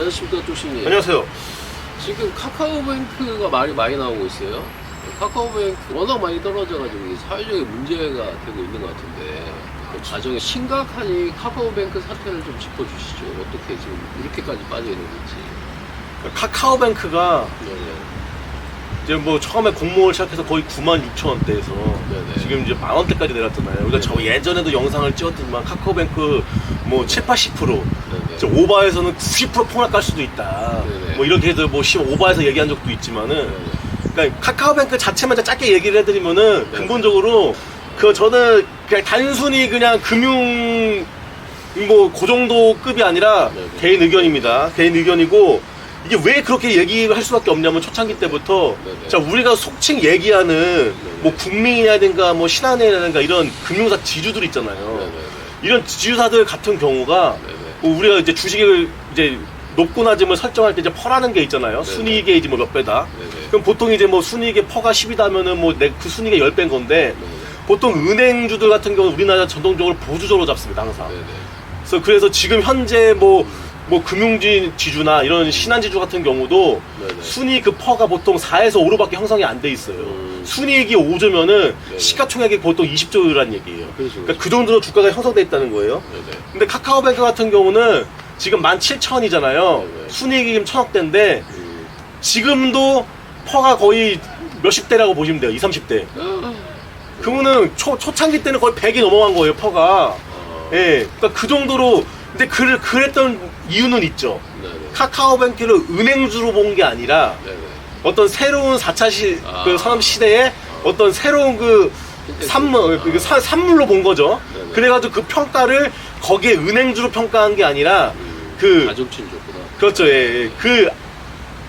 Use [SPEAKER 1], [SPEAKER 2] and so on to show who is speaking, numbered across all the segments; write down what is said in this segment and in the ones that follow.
[SPEAKER 1] 안녕하십니까, 쪼신님.
[SPEAKER 2] 안녕하세요.
[SPEAKER 1] 지금 카카오뱅크가 말이 많이 나오고 있어요. 카카오뱅크 워낙 많이 떨어져가지고 이게 사회적인 문제가 되고 있는 것 같은데, 그 과정이 심각하니 카카오뱅크 사태를 좀 짚어주시죠. 어떻게 지금 이렇게까지 빠져 있는 건지.
[SPEAKER 2] 카카오뱅크가
[SPEAKER 1] 네네.
[SPEAKER 2] 이제 뭐 처음에 공모를 시작해서 거의 96,000원대에서 지금 이제 만원대까지 내렸잖아요. 우리가 저 예전에도 영상을 찍었더니만 카카오뱅크 뭐 70-80% 오바에서는 90% 폭락할 수도 있다.
[SPEAKER 1] 네네.
[SPEAKER 2] 뭐 이렇게 해서 뭐 오바에서 얘기한 적도 있지만은, 그러니까 카카오뱅크 자체만 짧게 얘기를 해드리면은 근본적으로 그 저는 그냥 단순히 그냥 금융 뭐 그 정도 급이 아니라 개인 의견입니다. 개인 의견이고, 이게 왜 그렇게 얘기할 수밖에 없냐면 초창기 때부터 자 우리가 속칭 얘기하는 뭐 국민이라든가 뭐 신한은행이라든가 이런 금융사 지주들 있잖아요. 이런 지주사들 같은 경우가 뭐 우리가 이제 주식을 이제 높고 낮음을 설정할 때 이제 퍼라는 게 있잖아요. 순이익의 이제 뭐 몇 배다. 그럼 보통 이제 뭐 순이익의 퍼가 10이다면은 뭐 그 순이익의 10배인 건데, 보통 은행주들 같은 경우는 우리나라 전통적으로 보수적으로 잡습니다, 항상. 그래서 지금 현재 뭐 금융지주나 이런 신한지주 같은 경우도 순이익 그 퍼가 보통 4에서 5로밖에 형성이 안 돼 있어요. 순이익이 5조면은 시가총액이 보통 20조란 얘기예요. 그러니까 그 정도로 주가가 형성돼 있다는 거예요. 근데 카카오뱅크 같은 경우는 지금 17,000원이잖아요. 순이익이 지금 1,000억대인데 지금도 퍼가 거의 몇십 대라고 보시면 돼요. 20, 30대. 그거는 초창기 때는 거의 100이 넘어간 거예요, 퍼가. 예. 그러니까 그 정도로. 근데 그랬던 이유는 있죠. 카카오뱅크를 은행주로 본 게 아니라 어떤 새로운 4차 그 산업 시대에 어떤 새로운 그 산물로 본 거죠. 그래가지고 그 평가를 거기에 은행주로 평가한 게 아니라 그
[SPEAKER 1] 가중친줬구나.
[SPEAKER 2] 그렇죠. 예. 그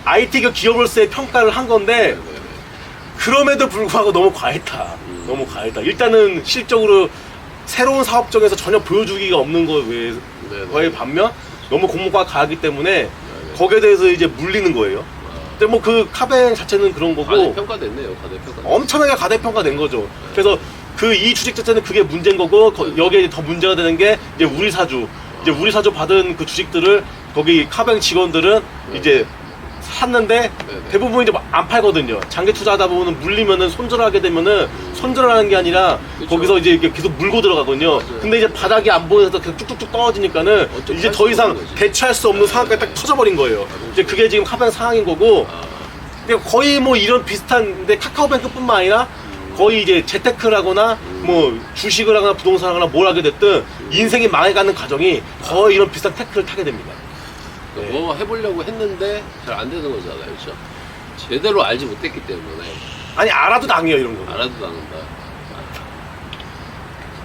[SPEAKER 2] IT 그 기업으로서의 평가를 한 건데, 그럼에도 불구하고 너무 과했다. 너무 과했다. 일단은 실적으로 새로운 사업적에서 전혀 보여주기가 없는 거에 반면 너무 공모가 가기 때문에 거기에 대해서 이제 물리는 거예요. 근데 뭐 그 카뱅 자체는 그런 거고,
[SPEAKER 1] 가대평가됐네요. 가대평가.
[SPEAKER 2] 엄청나게 가대평가된 거죠. 그래서 그 이 주식 자체는 그게 문제인 거고, 여기에 더 문제가 되는 게 이제 우리 사주 받은 그 주식들을 거기 카뱅 직원들은 이제 샀는데 대부분 이제 안 팔거든요. 장기 투자하다 보면은 물리면은 손절하게 되면은 손절하는 게 아니라 거기서 이제 계속 물고 들어가거든요. 근데 이제 바닥이 안 보여서 계속 쭉쭉쭉 떨어지니까는 이제 더 이상 대처할 수 없는 상황까지 딱 터져버린 거예요. 이제 그게 지금 카뱅 상황인 거고, 거의 뭐 이런 비슷한데 카카오뱅크뿐만 아니라 거의 이제 재테크라거나 뭐 주식을 하거나 부동산을 하거나 뭘 하게 됐든 인생이 망해가는 과정이 거의 이런 비슷한 테크를 타게 됩니다.
[SPEAKER 1] 뭐 해보려고 했는데 잘 안 되는 거잖아요, 그렇죠? 제대로 알지 못했기 때문에.
[SPEAKER 2] 아니, 알아도 당해요, 이런 거.
[SPEAKER 1] 알아도 당한다.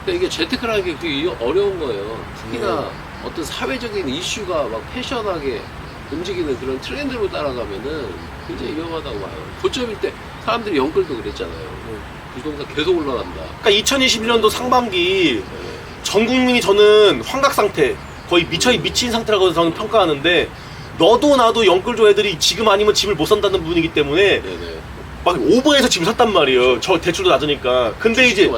[SPEAKER 1] 근데 이게 재테크라는 게 되게 어려운 거예요. 특히나 어떤 사회적인 이슈가 막 패션하게 움직이는 그런 트렌드로 따라가면은 굉장히 위험하다고 봐요. 고점일 때 사람들이 영끌도 그랬잖아요. 부동산 계속 올라간다.
[SPEAKER 2] 그러니까 2021년도 상반기 전 국민이 저는 환각 상태, 거의 미친 상태라고 저는 평가하는데, 너도 나도 영끌조 애들이 지금 아니면 집을 못 산다는 분위기 때문에 막 오버해서 집을 샀단 말이에요. 저 대출도 낮으니까. 근데 이제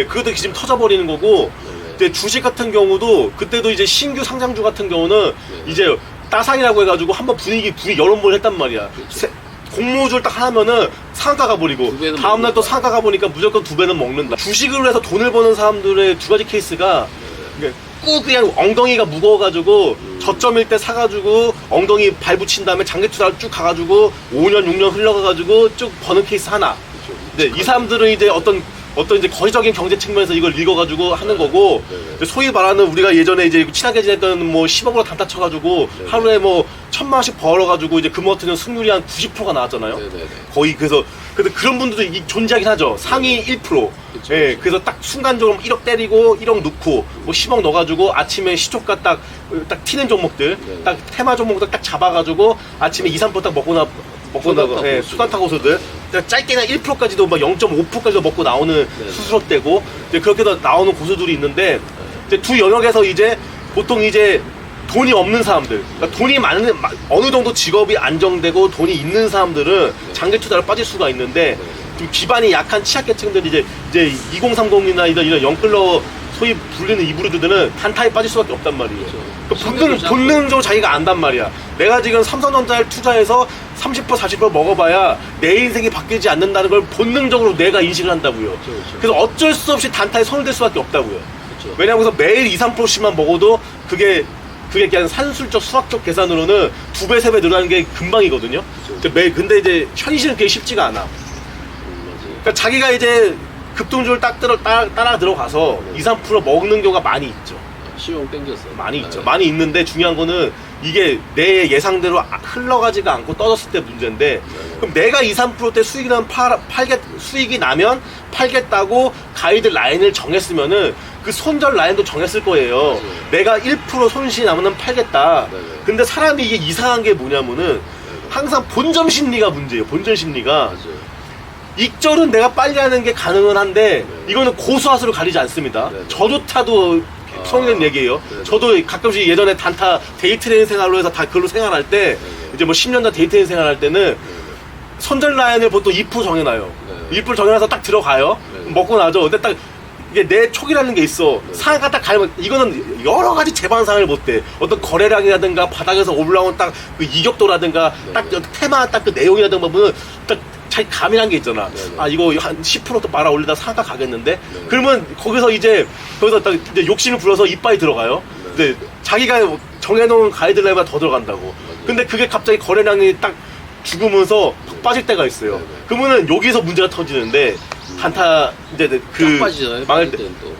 [SPEAKER 2] 그것도 지금 터져버리는 거고, 근데 주식 같은 경우도 그때도 이제 신규 상장주 같은 경우는 이제 따상이라고 해가지고 한번 분위기 여론몰 했단 말이야. 공모주를 딱 하면은 상가 가버리고 다음날 또 상가 가보니까 무조건 2배는 먹는다. 주식을 해서 돈을 버는 사람들의 두 가지 케이스가 꾹 그냥 엉덩이가 무거워가지고 저점일 때 사가지고 엉덩이 발 붙인 다음에 장기 투자를 쭉 가가지고 5년 6년 흘러가가지고 쭉 버는 케이스 하나. 근데 이 사람들은 이제 어떤 이제 거시적인 경제 측면에서 이걸 읽어가지고 하는 거고, 소위 말하는 우리가 예전에 이제 친하게 지냈던 뭐 10억으로 단타 쳐가지고 하루에 뭐 1,000만 원씩 벌어가지고 이제 금호 같은 경우 승률이 한 90%가 나왔잖아요. 거의. 그래서 그런 분들도 존재하긴 하죠. 상위 1%. 예, 그래서 딱 순간적으로 1억 때리고 1억 넣고 뭐 10억 넣어가지고 아침에 시초가 딱 튀는 종목들, 딱 테마 종목들 딱 잡아가지고 아침에 2, 3% 딱 먹고 나고, 예, 수간타 고수들 짧게는 1%까지도 막 0.5%까지도 먹고 나오는 수수료대고, 이제 그렇게도 나오는 고수들이 있는데, 이제 두 영역에서 이제 보통 이제 돈이 없는 사람들, 그러니까 돈이 많은 어느 정도 직업이 안정되고 돈이 있는 사람들은 장기 투자를 빠질 수가 있는데, 좀 기반이 약한 취약계층들이 이제 2030이나 이런 영끌러 소위 불리는 이 부류들은 단타에 빠질 수밖에 없단 말이에요. 본능적으로 자기가 안단 말이야. 내가 지금 삼성전자에 투자해서 30% 40% 먹어봐야 내 인생이 바뀌지 않는다는 걸 본능적으로 내가 인식을 한다고요.
[SPEAKER 1] 그렇죠.
[SPEAKER 2] 그래서 어쩔 수 없이 단타에 손을 댈 수밖에 없다고요.
[SPEAKER 1] 그렇죠.
[SPEAKER 2] 왜냐하면 그래서 매일 2, 3%씩만 먹어도 그게 그냥 산술적 수학적 계산으로는 2배, 3배 늘어나는 게 금방이거든요.
[SPEAKER 1] 그렇죠.
[SPEAKER 2] 근데 이제 현실은 그게 쉽지가 않아.
[SPEAKER 1] 맞아요.
[SPEAKER 2] 그러니까 자기가 이제 급등주를 따라 들어가서 2, 3% 먹는 경우가 많이 있죠.
[SPEAKER 1] 시용 땡겼어.
[SPEAKER 2] 많이 있죠.
[SPEAKER 1] 네.
[SPEAKER 2] 많이 있는데 중요한 거는 이게 내 예상대로 흘러가지가 않고 떨어졌을 때 문제인데 그럼 내가 2, 3%대 수익이 나면 수익이 나면 팔겠다고 가이드 라인을 정했으면은 그 손절 라인도 정했을 거예요.
[SPEAKER 1] 맞아요.
[SPEAKER 2] 내가 1% 손실이 나면 팔겠다.
[SPEAKER 1] 네네.
[SPEAKER 2] 근데 사람이 이게 이상한 게 뭐냐면은 항상 본점 심리가 문제예요. 본점 심리가.
[SPEAKER 1] 맞아요.
[SPEAKER 2] 익절은 내가 빨리 하는 게 가능은 한데
[SPEAKER 1] 네.
[SPEAKER 2] 이거는 고수하수를 가리지 않습니다.
[SPEAKER 1] 네.
[SPEAKER 2] 저조차도 성인 얘기예요.
[SPEAKER 1] 네.
[SPEAKER 2] 저도 가끔씩 예전에 단타 데이트레인 생활로 해서 다 그걸로 생활할 때
[SPEAKER 1] 네.
[SPEAKER 2] 이제 뭐 10년 전 데이트레인 생활할 때는 선절 라인을 보통 2% 정해놔요.
[SPEAKER 1] 네.
[SPEAKER 2] 2% 정해놔서 딱 들어가요.
[SPEAKER 1] 네.
[SPEAKER 2] 먹고 나죠. 근데 딱 이게 내 촉이라는 게 있어.
[SPEAKER 1] 네.
[SPEAKER 2] 상한가 딱 가면 이거는 여러 가지 재반상을 못 돼. 어떤 거래량이라든가 바닥에서 올라온 딱 그 이격도라든가
[SPEAKER 1] 네.
[SPEAKER 2] 딱 테마 딱 그 내용이라든가 보면 딱 자기 감이란 게 있잖아.
[SPEAKER 1] 네.
[SPEAKER 2] 아 이거 한 10%또 말아 올리다 상한가 가겠는데.
[SPEAKER 1] 네.
[SPEAKER 2] 그러면 거기서 딱 이제 욕심을 부려서 이빨이 들어가요.
[SPEAKER 1] 네.
[SPEAKER 2] 근데 자기가 정해놓은 가이드라인보다 더 들어간다고. 근데 그게 갑자기 거래량이 딱 죽으면서 푹 빠질 때가 있어요.
[SPEAKER 1] 네, 네.
[SPEAKER 2] 그러면은 여기서 문제가 터지는데 단타 이제
[SPEAKER 1] 쭉 빠지잖아요.
[SPEAKER 2] 망할
[SPEAKER 1] 빠질
[SPEAKER 2] 때
[SPEAKER 1] 때는 또.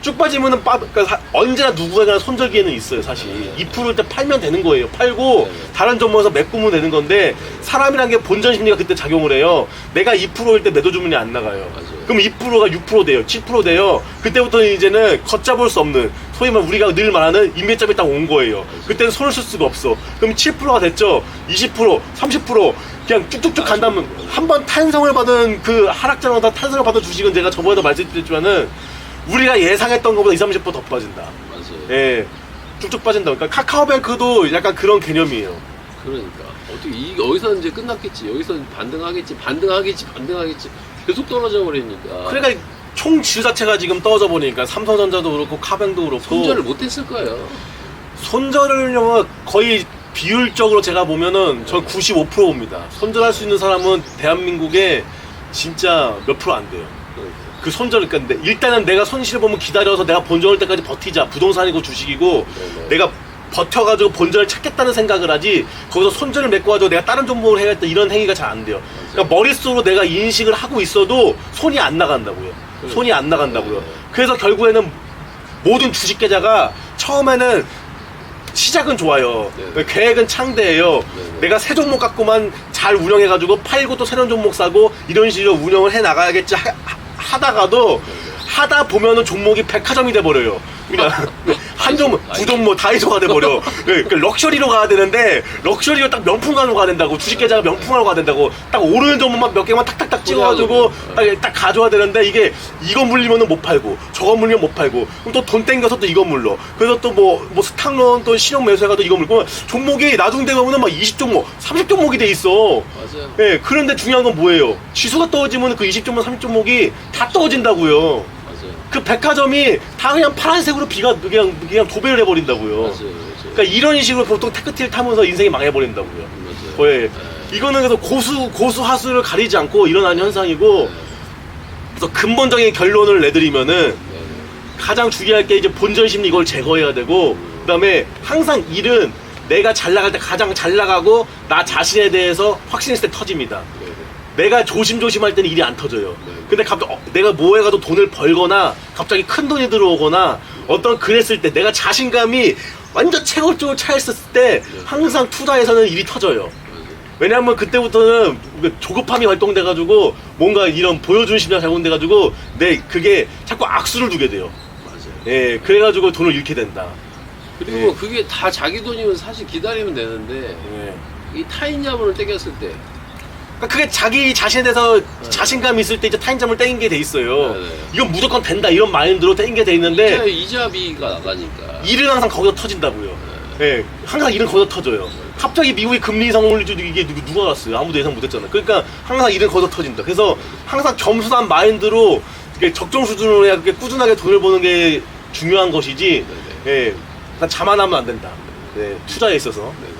[SPEAKER 2] 쭉 빠지면은 그러니까 언제나 누구에게나 손절기에는 있어요. 사실 2%일 때 팔면 되는 거예요. 팔고
[SPEAKER 1] 네.
[SPEAKER 2] 다른 종목에서 메꾸면 되는 건데 사람이란 게 본전 심리가 그때 작용을 해요. 내가 2%일 때 매도 주문이 안 나가요.
[SPEAKER 1] 맞아요.
[SPEAKER 2] 그럼 2%가 6% 돼요. 7% 돼요. 그때부터는 이제는 걷잡을 수 없는 소위 말해 우리가 늘 말하는 임계점이 딱 온 거예요. 그때는 손을 쓸 수가 없어. 그럼 7%가 됐죠. 20%, 30% 그냥 쭉쭉쭉 간다면 한 번 탄성을 받은 그 하락장마다 탄성을 받은 주식은 제가 저번에도 말씀드렸지만은 우리가 예상했던 것보다 20, 30% 더 빠진다.
[SPEAKER 1] 맞아요.
[SPEAKER 2] 예. 쭉쭉 빠진다. 그러니까 카카오뱅크도 약간 그런 개념이에요.
[SPEAKER 1] 그러니까 어떻게 여기서 이제 끝났겠지. 여기서 반등하겠지. 계속 떨어져 버리니까.
[SPEAKER 2] 그러니까 총 지수 자체가 지금 떨어져 버리니까 삼성전자도 그렇고 카뱅도 그렇고
[SPEAKER 1] 손절을 못했을 거예요.
[SPEAKER 2] 손절을요 거의 비율적으로 제가 보면은 전 95%입니다. 손절할 수 있는 사람은 대한민국에 진짜 몇 프로 안 돼요. 그 손절을 그러니까 일단은 내가 손실을 보면 기다려서 내가 본전할 때까지 버티자. 부동산이고 주식이고
[SPEAKER 1] 네네.
[SPEAKER 2] 내가 버텨가지고 본전을 찾겠다는 생각을 하지 거기서 손절을 메꿔가지고 내가 다른 종목을 해야겠다 이런 행위가 잘 안 돼요. 그러니까 머릿속으로 내가 인식을 하고 있어도 손이 안 나간다고요. 손이 안 나간다고요.
[SPEAKER 1] 네.
[SPEAKER 2] 그래서 결국에는 모든 주식 계좌가 처음에는 시작은 좋아요.
[SPEAKER 1] 네.
[SPEAKER 2] 계획은 창대해요.
[SPEAKER 1] 네.
[SPEAKER 2] 내가 새 종목 갖고만 잘 운영해가지고 팔고 또 새로운 종목 사고 이런 식으로 운영을 해 나가야겠지 하다가도 하다 보면은 종목이 백화점이 돼버려요. 그냥 한 종목, 두 종목 다이소가 돼버려. 그러니까 럭셔리로 가야 되는데 럭셔리로 딱 명품관으로 가야 된다고. 주식 계좌가 명품관으로 가야 된다고. 딱 오르는 종목만 몇 개만 탁탁탁 찍어가지고 딱 가져와야 되는데 이게 이거 물리면은 못 팔고 저거 물리면 못 팔고 그럼 또 돈 땡겨서 또 이거 물러. 그래서 또 뭐 스탁론 또 신용 매수해가도 이거 물고 종목이 나중에 가면은 막 20종목, 30종목이 돼 있어.
[SPEAKER 1] 맞아요.
[SPEAKER 2] 예, 그런데 중요한 건 뭐예요? 지수가 떨어지면 그 20종목, 30종목이 다 떨어진다고요.
[SPEAKER 1] 맞아요.
[SPEAKER 2] 그 백화점이 다 그냥 파란색으로 그냥 도배를 해버린다고요.
[SPEAKER 1] 맞아요.
[SPEAKER 2] 그러니까 이런 식으로 보통 테크티를 타면서 인생이 망해버린다고요.
[SPEAKER 1] 맞아요.
[SPEAKER 2] 거의 이거는 그래서 고수하수를 가리지 않고 일어나는 현상이고 그래서 근본적인 결론을 내드리면은 가장 중요할 게 이제 본전 심리 이걸 제거해야 되고 그다음에 항상 일은 내가 잘 나갈 때 가장 잘 나가고 나 자신에 대해서 확신했을 때 터집니다. 내가 조심조심할 때는 일이 안 터져요. 근데 갑자기 내가 뭐해가도 돈을 벌거나 갑자기 큰 돈이 들어오거나 어떤 그랬을 때 내가 자신감이 완전 최고점을 차있을 때 항상 투자에서는 일이 터져요. 왜냐하면 그때부터는 조급함이 활동돼가지고 뭔가 이런 보여주는 심리가 작용돼가지고 그게 자꾸 악수를 두게 돼요.
[SPEAKER 1] 맞아요.
[SPEAKER 2] 예, 그래가지고 돈을 잃게 된다.
[SPEAKER 1] 그리고
[SPEAKER 2] 예.
[SPEAKER 1] 그게 다 자기 돈이면 사실 기다리면 되는데
[SPEAKER 2] 예.
[SPEAKER 1] 이 타인자문을 땡겼을 때
[SPEAKER 2] 그러니까 그게 자기 자신에 대해서 자신감이 있을 때 이제 타인점을 땡긴 게 돼 있어요.
[SPEAKER 1] 네.
[SPEAKER 2] 이건 무조건 된다 이런 마인드로 땡긴 게 돼 있는데
[SPEAKER 1] 이자비가 나가니까
[SPEAKER 2] 일은 항상 거기서 터진다고요. 예, 항상 일은 거기서 터져요. 갑자기 미국이 금리 인상 올리죠. 이게 누가 갔어요? 아무도 예상 못했잖아. 그러니까 항상 일은 거기서 터진다. 그래서 항상 겸손한 마인드로 이렇게 적정 수준으로 해야 꾸준하게 돈을 버는 게 중요한 것이지. 예, 약간 자만하면 안 된다. 네, 투자에 있어서.
[SPEAKER 1] 네네.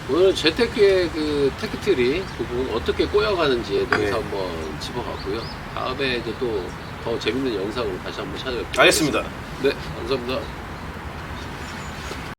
[SPEAKER 1] 오늘 재테크의 그 테크트리 부분 어떻게 꼬여가는지에 대해서
[SPEAKER 2] 네.
[SPEAKER 1] 한번 짚어봤고요. 다음에 이제 또 더 재밌는 영상으로 다시 한번 찾아뵙겠습니다.
[SPEAKER 2] 알겠습니다.
[SPEAKER 1] 네, 감사합니다.